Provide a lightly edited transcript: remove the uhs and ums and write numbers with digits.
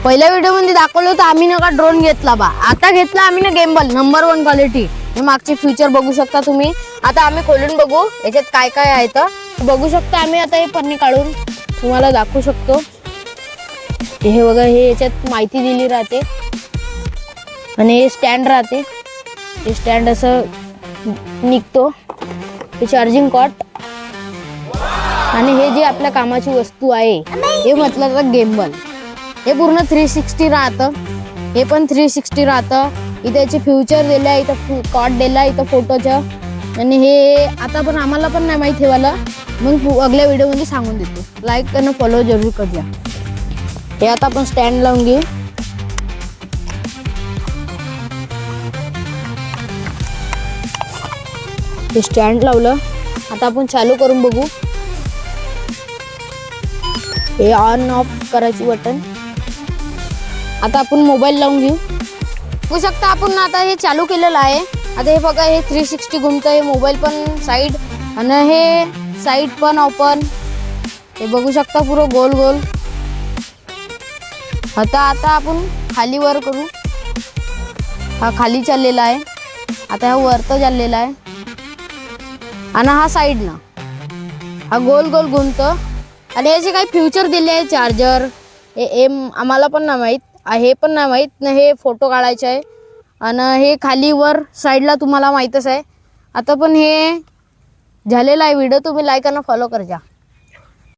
पहिल्या व्हिडिओ मध्ये दाखवलं होतं आम्ही नका ड्रोन घेतला बा, आता घेतला आम्ही ना गिम्बल नंबर 1 क्वालिटी। हे मागचे फीचर बघू शकता तुम्ही। आता आम्ही खोलून बघू याच्यात काय काय आहे तर बघू शकता आम्ही। आता हे पन्नी काढून तुम्हाला दाखवू शकतो। हे बघा, हे याच्यात माहिती दिली राहते आणि हे स्टँड राहते। हे स्टँड असं निघतो, हे चार्जिंग कॉट आणि हे जे आपल्या कामाची वस्तू आहे हे म्हटलं तर गिम्बल। हे पूर्ण 360 राहतं, हे पण 360 राहतं। इथे याचे फ्युचर दिले आहे, इथं कॉट दिला आहे, इथं फोटोचं। आणि हे आता पण आम्हाला पण नाही माहिती ठेवायला, मग अगल्या व्हिडिओ मध्ये सांगून देतो। लाईक आणि फॉलो जरूर करा। हे आता आपण स्टँड लावून घेऊ। हे स्टँड लावलं, आता आपण चालू करून बघू। हे ऑन ऑफ करायची बटन। आता आपण मोबाईल लावून घेऊ। बघू शकता आपण आता हे चालू केलेलं आहे। आता हे बघा, हे 360 घुमतं, हे मोबाईल पण साईड आणि हे साईड पण ओपन। हे बघू शकता पुरं गोल गोल। आता आपण खाली वर करू। हा खाली चाललेला आहे, आता हा वरतं चाललेला आहे आणि हा साईड ना हा गोल गोल घुमतं। आणि याचे काही फ्युचर दिले आहे, चार्जर हे आम्हाला पण नाही माहीत, हे पण नाही माहीत ना। हे फोटो काढायचे आहे आणि हे खाली वर साईडला तुम्हाला माहीतच आहे। आता पण हे झालेला आहे व्हिडिओ, तुम्ही लाईक आणि फॉलो करा।